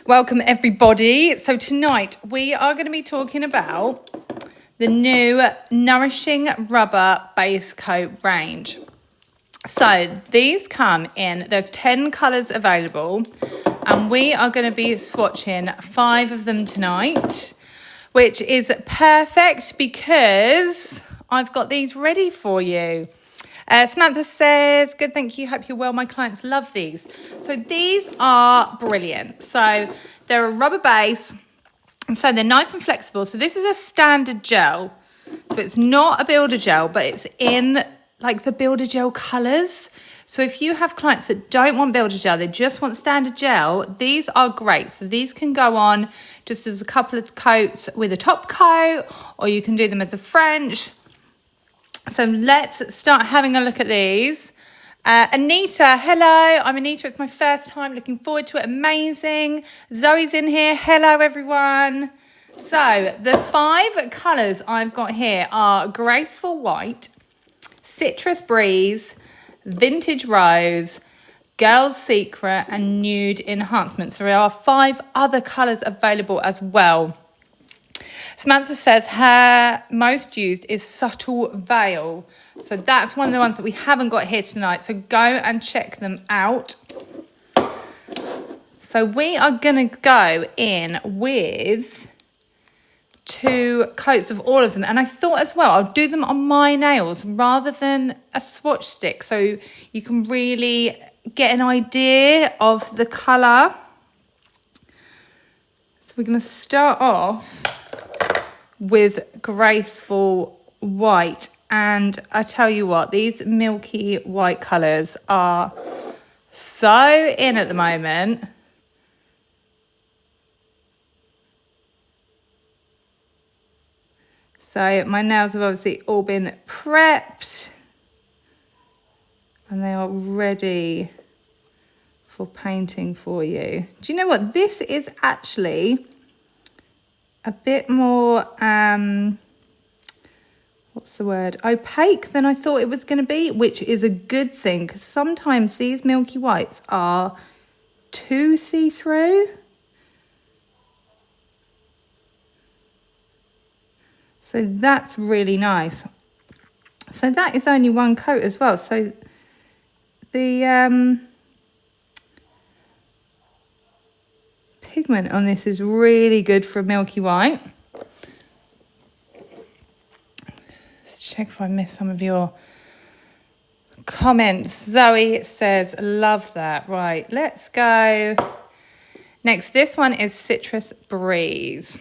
Welcome everybody. So tonight we are going to be talking about the new Nourishing Rubber Base Coat range. So these come in, there's 10 colours available, and we are going to be swatching 5 of them tonight, which is perfect because I've got these ready for you. Samantha says, good, thank you. Hope you're well. My clients love these. So these are brilliant. So they're a rubber base, and so they're nice and flexible. So this is a standard gel. So it's not a builder gel, but it's in like the builder gel colours. So if you have clients that don't want builder gel, they just want standard gel, these are great. So these can go on just as a couple of coats with a top coat, or you can do them as a French. So let's start having a look at these. Anita, hello. I'm Anita. It's my first time. Looking forward to it. Amazing. Zoe's in here. Hello, everyone. So the 5 colours I've got here are Graceful White, Citrus Breeze, Vintage Rose, Girl's Secret, and Nude Enhancement. So there are 5 other colours available as well. Samantha says her most used is Subtle Veil. So that's one of the ones that we haven't got here tonight. So go and check them out. So we are going to go in with 2 coats of all of them. And I thought as well, I'll do them on my nails rather than a swatch stick. So you can really get an idea of the colour. So we're going to start off with Graceful White, and I tell you what, these milky white colours are so in at the moment. So my nails have obviously all been prepped and they are ready for painting for you. Do you know what, this is actually a bit more, what's the word, opaque than I thought it was going to be, which is a good thing because sometimes these milky whites are too see-through. So that's really nice. So that is only 1 coat as well. So the pigment on this is really good for milky white. Let's check if I missed some of your comments. Zoe says, love that. Right, let's go. Next, this one is Citrus Breeze.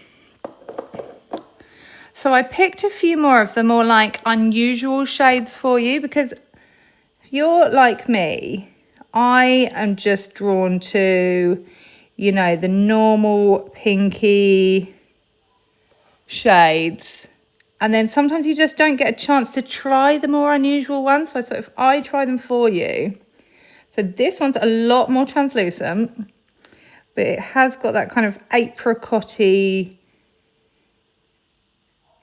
So I picked a few more of the more like unusual shades for you because if you're like me, I am just drawn to, you know, the normal pinky shades. And then sometimes you just don't get a chance to try the more unusual ones. So I thought if I try them for you. So this one's a lot more translucent, but it has got that kind of apricot-y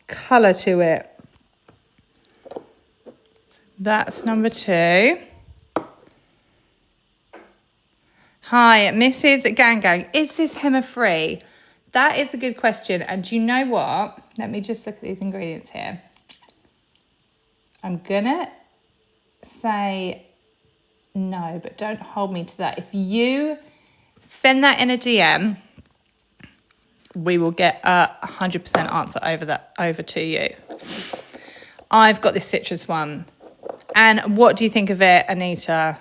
colour to it. That's number 2. Hi, Mrs. Gang Gang. Is this henna free? That is a good question. And do you know what? Let me just look at these ingredients here. I'm gonna say no, but don't hold me to that. If you send that in a DM, we will get a 100% answer over to you. I've got this citrus one. And what do you think of it, Anita?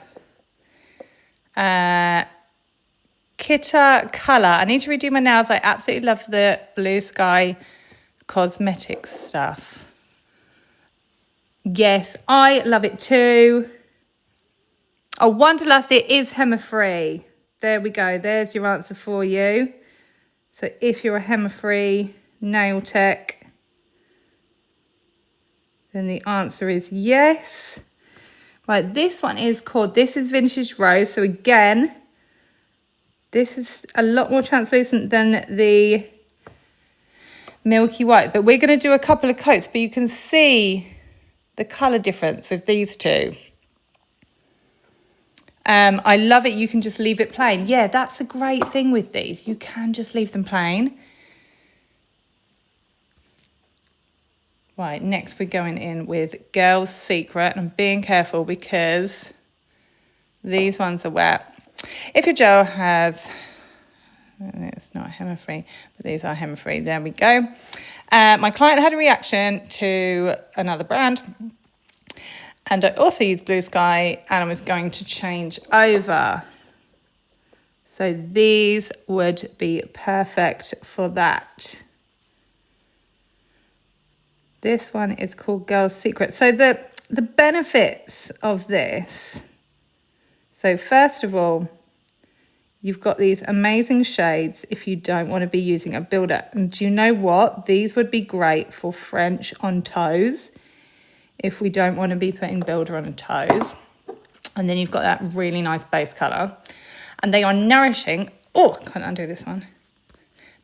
Kitta Colour. I need to redo my nails. I absolutely love the Bluesky Cosmetics stuff. Yes, I love it too. Oh, Wanderlust, it is henna free. There we go. There's your answer for you. So if you're a henna free nail tech, then the answer is yes. Right, this one is called, this is Vintage Rose. So again, this is a lot more translucent than the milky white, but we're going to do a couple of coats, but you can see the colour difference with these 2. I love it. You can just leave it plain. Yeah, that's a great thing with these. You can just leave them plain. Right, next we're going in with Girl's Secret. And I'm being careful because these ones are wet. If your gel has, it's not HEMA-free, but these are HEMA-free. There we go. My client had a reaction to another brand. And I also used Bluesky, and I was going to change over. So these would be perfect for that. This one is called Girl's Secret. So the benefits of this. So first of all, you've got these amazing shades if you don't want to be using a builder. And do you know what? These would be great for French on toes if we don't want to be putting builder on toes. And then you've got that really nice base colour. And they are nourishing. Oh, can't undo this one.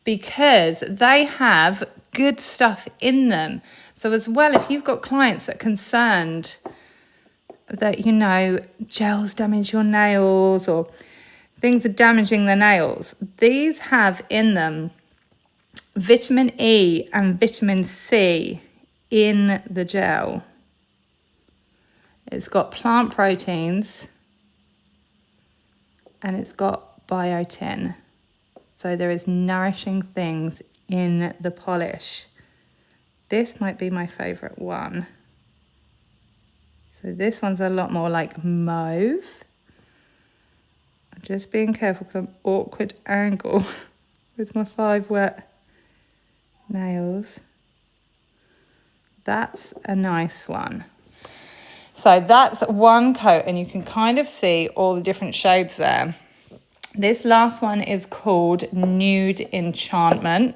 Because they have good stuff in them. So as well, if you've got clients that are concerned that, you know, gels damage your nails or things are damaging their nails, these have in them vitamin E and vitamin C in the gel. It's got plant proteins and it's got biotin. So there is nourishing things in the polish. This might be my favourite one. So this one's a lot more like mauve. I'm just being careful because I'm awkward angle with my 5 wet nails. That's a nice one. So that's one coat and you can kind of see all the different shades there. This last one is called Nude Enchantment.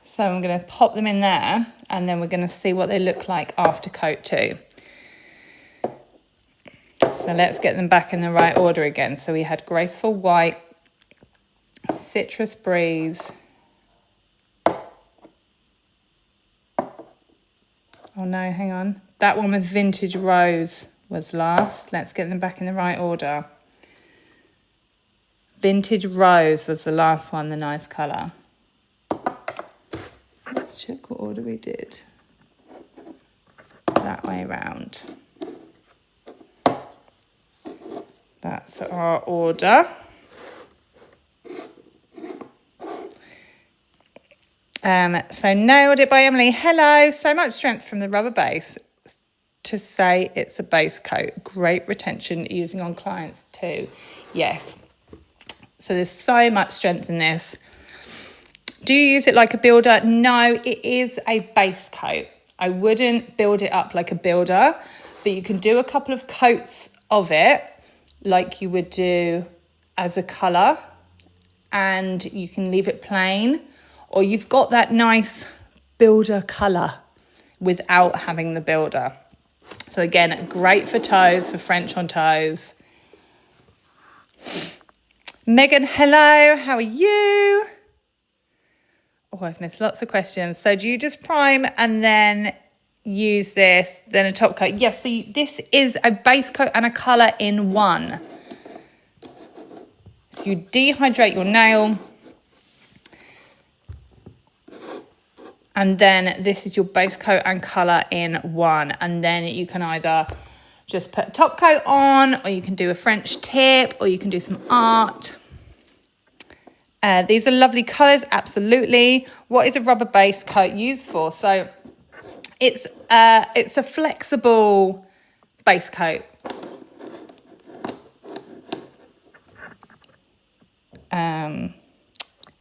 So I'm going to pop them in there and then we're going to see what they look like after coat 2. So let's get them back in the right order again. So we had Graceful White, Citrus Breeze. Oh no, hang on. That one was Vintage Rose was last. Let's get them back in the right order. Vintage Rose was the last one, the nice colour. Let's check what order we did. That way around. That's our order. So Nailed It by Emily. Hello, so much strength from the rubber base to say it's a base coat. Great retention using on clients too. Yes. So there's so much strength in this. Do you use it like a builder? No, it is a base coat. I wouldn't build it up like a builder, but you can do a couple of coats of it like you would do as a colour, and you can leave it plain, or you've got that nice builder colour without having the builder. So again, great for toes, for French on toes. Megan, hello, how are you? Oh, I've missed lots of questions. So do you just prime and then use this, then a top coat? Yes, so this is a base coat and a colour in one. So you dehydrate your nail. And then this is your base coat and colour in one. And then you can either just put a top coat on, or you can do a French tip, or you can do some art. These are lovely colours, absolutely. What is a rubber base coat used for? So it's a flexible base coat.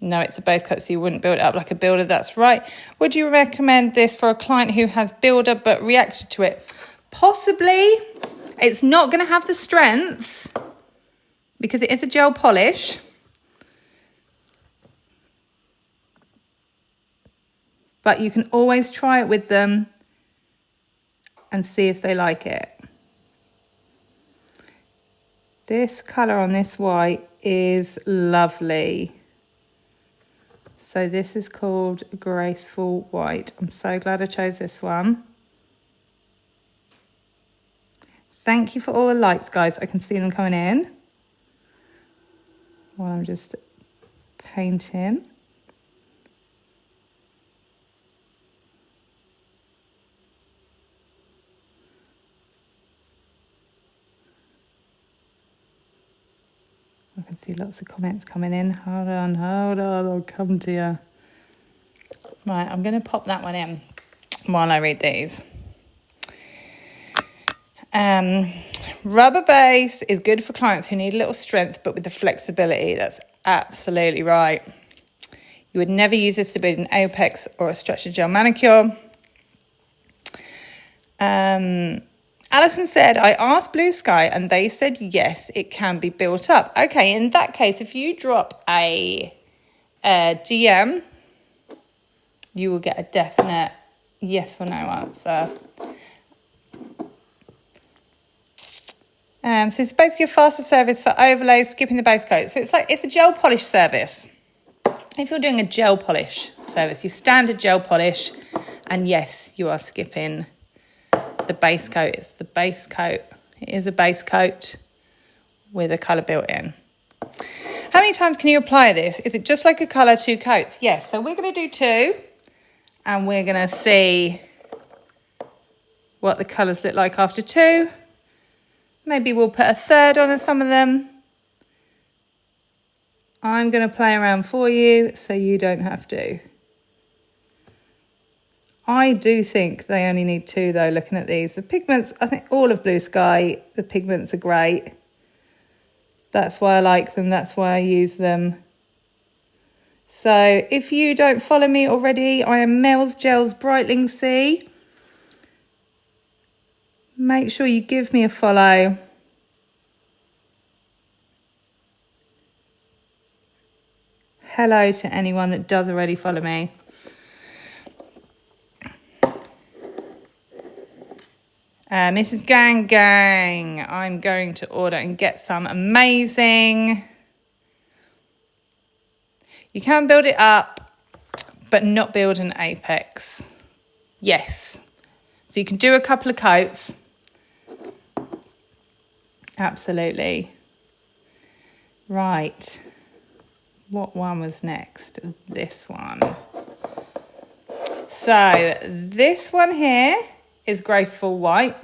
No, it's a base coat, so you wouldn't build it up like a builder. That's right. Would you recommend this for a client who has builder but reacted to it? Possibly. It's not going to have the strength because it is a gel polish. But you can always try it with them and see if they like it. This colour on this white is lovely. So this is called Graceful White. I'm so glad I chose this one. Thank you for all the likes, guys. I can see them coming in while I'm just painting. I can see lots of comments coming in. Hold on, I'll come to you. Right, I'm going to pop that one in while I read these. Rubber base is good for clients who need a little strength but with the flexibility. That's absolutely right. You would never use this to build an apex or a structured gel manicure. Alison said, I asked Bluesky and they said yes, it can be built up. Okay, in that case, if you drop a DM, you will get a definite yes or no answer. So it's basically a faster service for overlays, skipping the base coat. So it's a gel polish service. If you're doing a gel polish service, your standard gel polish, and yes, you are skipping the base coat. It's the base coat. It is a base coat with a colour built in. How many times can you apply this? Is it just like a colour, 2 coats? Yes, so we're going to do 2, and we're going to see what the colours look like after 2. Maybe we'll put a 3rd on some of them. I'm going to play around for you so you don't have to. I do think they only need 2 though, looking at these. The pigments, I think all of Bluesky, the pigments are great. That's why I like them, that's why I use them. So if you don't follow me already, I am Mel's Gels Brightling C. Make sure you give me a follow. Hello to anyone that does already follow me. Mrs. Gang Gang, I'm going to order and get some. Amazing. You can build it up, but not build an apex. Yes. So you can do a couple of coats. Absolutely. Right. What one was next? This one. So this one here is Graceful White.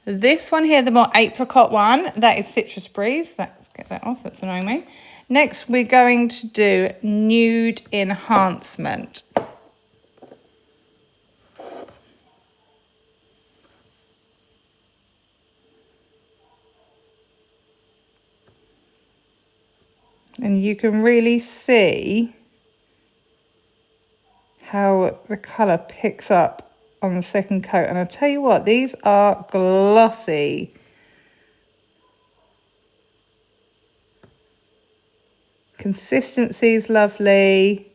This one here, the more apricot one, that is Citrus Breeze. Let's get that off, that's annoying me. Next, we're going to do Nude Enhancement. And you can really see how the colour picks up on the second coat. And I'll tell you what, these are glossy. Consistency is lovely.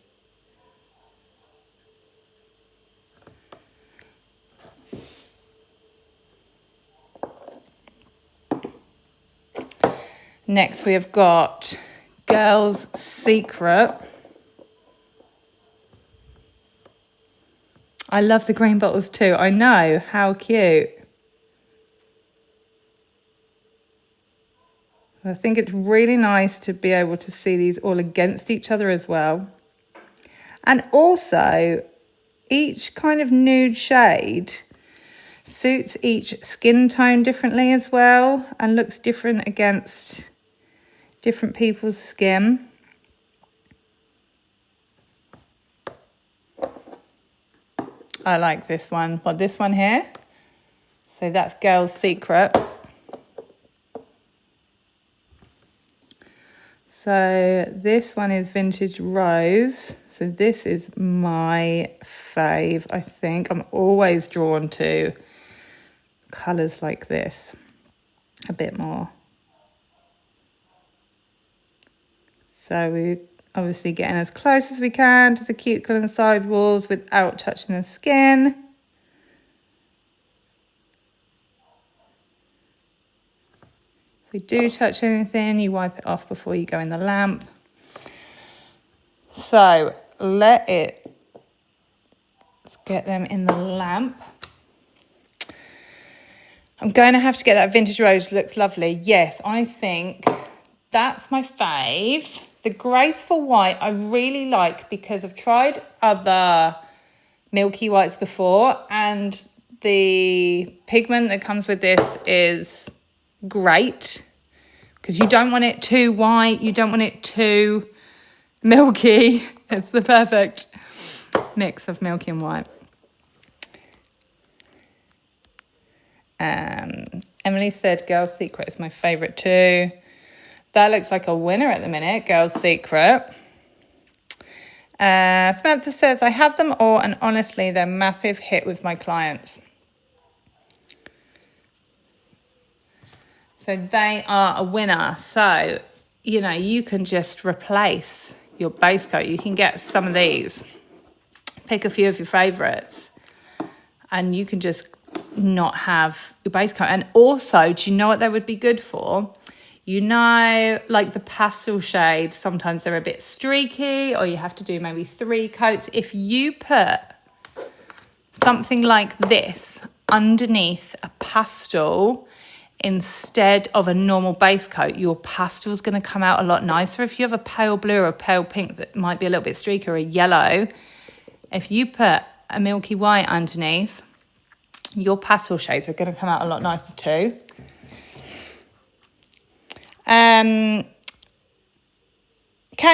Next we have got Girl's Secret. I love the green bottles too. I know, how cute. I think it's really nice to be able to see these all against each other as well. And also, each kind of nude shade suits each skin tone differently as well and looks different against different people's skin. I like this one. Well, this one here. So that's Girl's Secret. So this one is Vintage Rose. So this is my fave, I think. I'm always drawn to colours like this. A bit more. So we're obviously getting as close as we can to the cuticle and side walls without touching the skin. If we do touch anything, you wipe it off before you go in the lamp. So let's get them in the lamp. I'm going to have to get that vintage rose. Looks lovely. Yes, I think that's my fave. The graceful white I really like because I've tried other milky whites before, and the pigment that comes with this is great because you don't want it too white, you don't want it too milky. It's the perfect mix of milky and white. Emily said Girl's Secret is my favourite too. That looks like a winner at the minute, Girl's Secret. Samantha says, I have them all and honestly, they're a massive hit with my clients. So they are a winner. So, you know, you can just replace your base coat. You can get some of these. Pick a few of your favourites. And you can just not have your base coat. And also, do you know what they would be good for? You know, like the pastel shades, sometimes they're a bit streaky or you have to do maybe 3 coats. If you put something like this underneath a pastel instead of a normal base coat, your pastel is going to come out a lot nicer. If you have a pale blue or a pale pink that might be a little bit streaky or a yellow, if you put a milky white underneath, your pastel shades are going to come out a lot nicer too. Can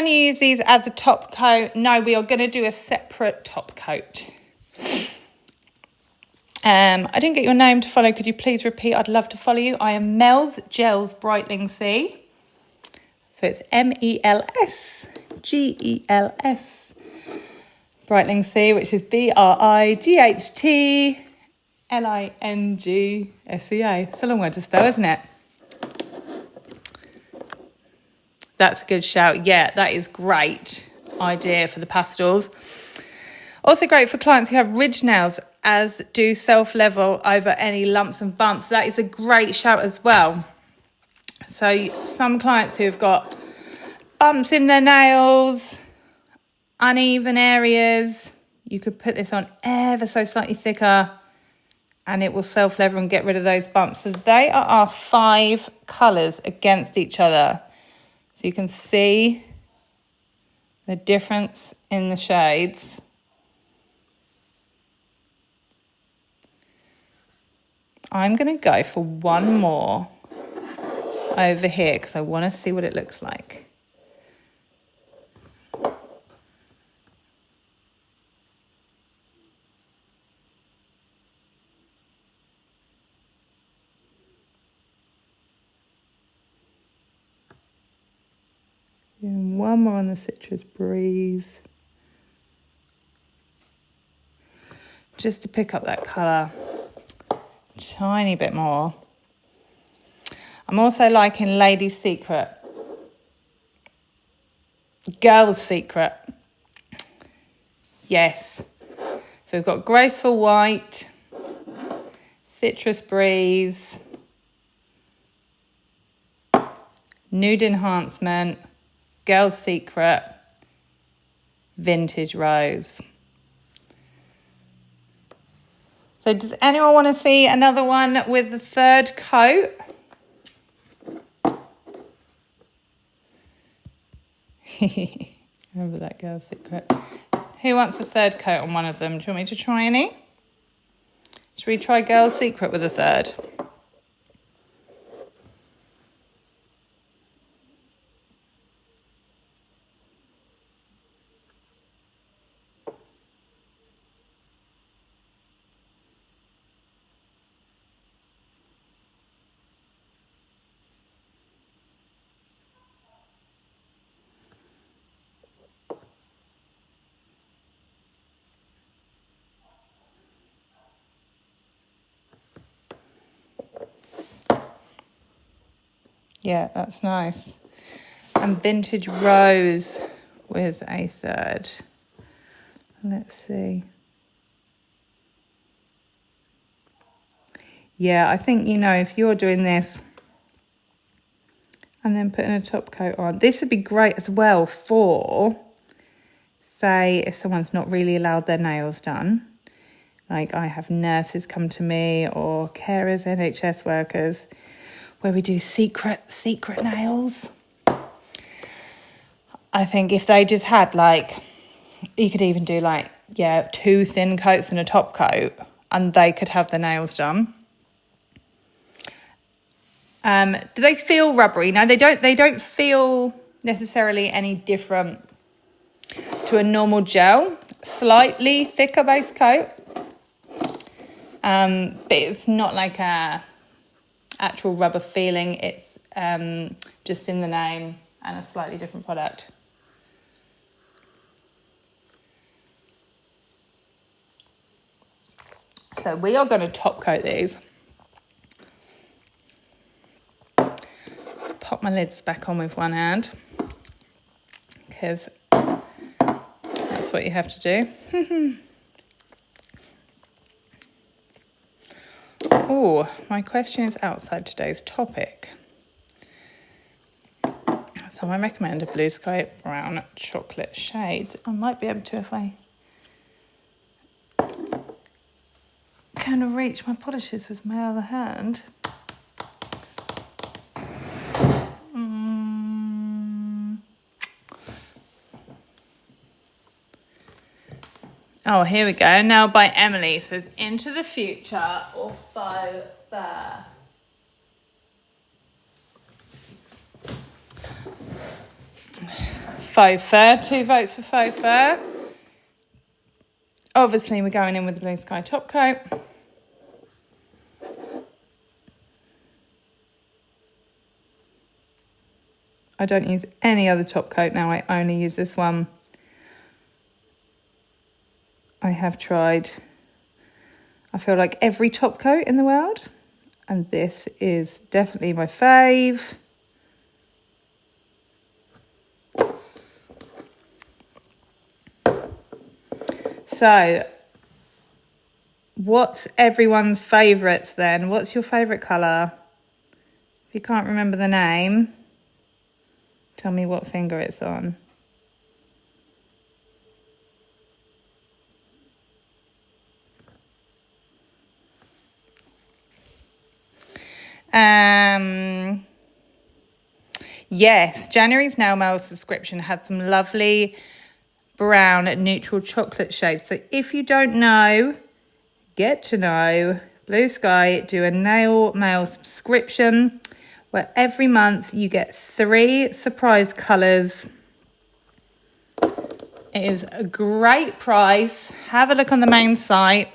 you use these as a top coat? No, we are going to do a separate top coat. I didn't get your name to follow. Could you please repeat? I'd love to follow you. I am Mel's Gels Brightening C. So it's MELS GELS Brightening C, which is BRIGHTLINGSEA. It's a long word to spell, isn't it? That's a good shout. Yeah, that is great idea for the pastels. Also great for clients who have ridge nails, as do self-level over any lumps and bumps. That is a great shout as well. So some clients who have got bumps in their nails, uneven areas, you could put this on ever so slightly thicker and it will self-level and get rid of those bumps. So they are our 5 colours against each other. So you can see the difference in the shades. I'm going to go for one more over here because I want to see what it looks like. And one more on the Citrus Breeze. Just to pick up that colour. Tiny bit more. I'm also liking Lady's Secret. Girl's Secret. Yes. So we've got Graceful White, Citrus Breeze, Nude Enhancement, Girl's Secret, Vintage Rose. So does anyone want to see another one with the 3rd coat? Remember that Girl's Secret. Who wants a 3rd coat on one of them? Do you want me to try any? Should we try Girl's Secret with a 3rd? Yeah, that's nice. And Vintage Rose with a 3rd. Let's see. Yeah, I think, you know, if you're doing this and then putting a top coat on, this would be great as well for, say, if someone's not really allowed their nails done. Like I have nurses come to me or carers, NHS workers, where we do secret nails. I think if they just had like, you could even do like, 2 thin coats and a top coat, and they could have their nails done. Do they feel rubbery? No, they don't. They don't feel necessarily any different to a normal gel. Slightly thicker base coat, but it's not like a actual rubber feeling. It's just in the name and a slightly different product. So we are going to top coat these. Pop my lids back on with one hand, because that's what you have to do. Oh, my question is outside today's topic. So I recommend a Bluesky brown chocolate shade. I might be able to if I kind of reach my polishes with my other hand. Oh, here we go. Now by Emily. It says, into the future or faux fur? Faux fur. 2 votes for faux fur. Obviously, we're going in with the Bluesky top coat. I don't use any other top coat now. I only use this one. I have tried, I feel like every top coat in the world, and this is definitely my fave. So, what's everyone's favourites then? What's your favourite colour? If you can't remember the name, tell me what finger it's on. Yes, January's Nail Mail subscription had some lovely brown neutral chocolate shades. So if you don't know, get to know. Bluesky do a nail mail subscription where every month you get 3 surprise colours. It is a great price. Have a look on the main site.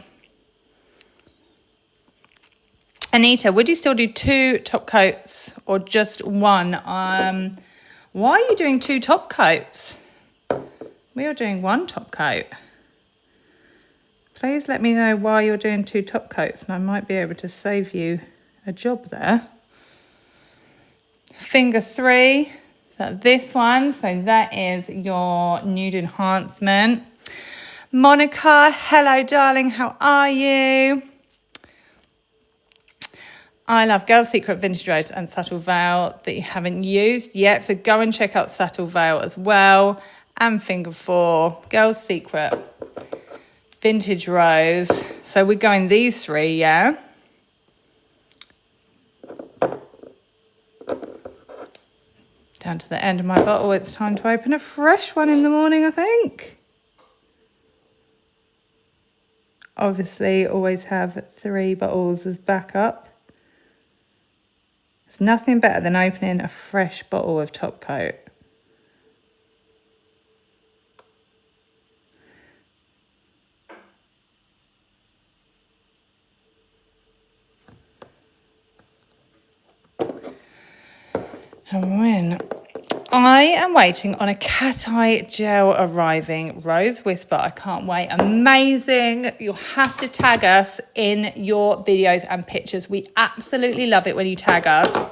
Anita, would you still do 2 top coats or just 1? Why are you doing 2 top coats? We are doing 1 top coat. Please let me know why you're doing 2 top coats, and I might be able to save you a job there. Finger 3, so this one, so that is your nude enhancement. Monica, hello darling, how are you? I love Girl's Secret Vintage Rose and Subtle Veil that you haven't used yet. So go and check out Subtle Veil as well. And Finger 4, Girl's Secret Vintage Rose. So we're going these 3, yeah? Down to the end of my bottle. It's time to open a fresh one in the morning, I think. Obviously, always have 3 bottles as backup. There's nothing better than opening a fresh bottle of top coat. And when I am waiting on a cat eye gel arriving, Rose Whisper, I can't wait. Amazing. You'll have to tag us in your videos and pictures. We absolutely love it when you tag us.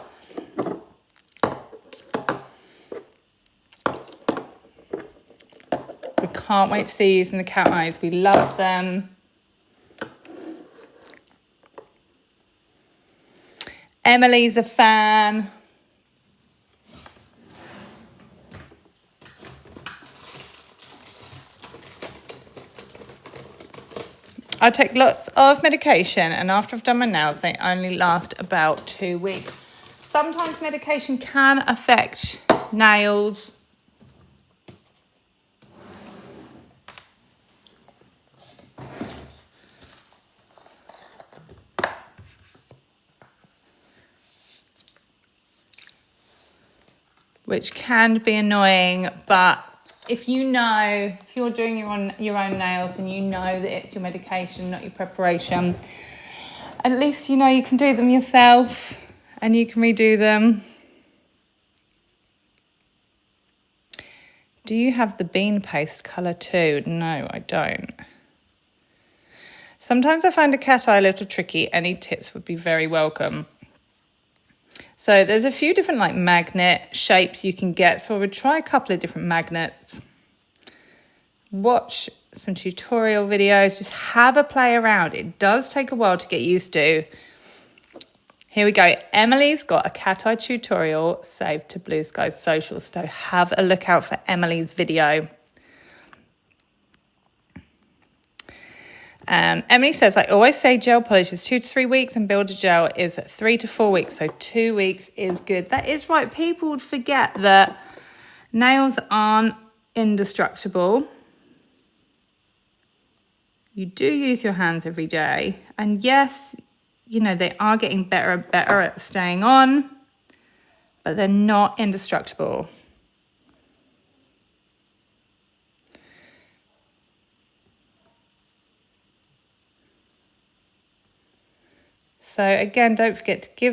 We can't wait to see you using the cat eyes. We love them. Emily's a fan. I take lots of medication, and after I've done my nails, they only last about 2 weeks. Sometimes medication can affect nails. Which can be annoying, but if you know, if you're doing your own nails and you know that it's your medication, not your preparation, at least you know you can do them yourself and you can redo them. Do you have the bean paste colour too? No, I don't. Sometimes I find a cat eye a little tricky. Any tips would be very welcome. So there's a few different like magnet shapes you can get. So I would try a couple of different magnets. Watch some tutorial videos. Just have a play around. It does take a while to get used to. Here we go. Emily's got a cat eye tutorial saved to Bluesky's social. So have a look out for Emily's video. Emily says, I always say gel polish is 2 to 3 weeks and builder gel is 3 to 4 weeks. So 2 weeks is good. That is right. People would forget that nails aren't indestructible. You do use your hands every day. And yes, you know, they are getting better and better at staying on, but they're not indestructible. So again, don't forget to give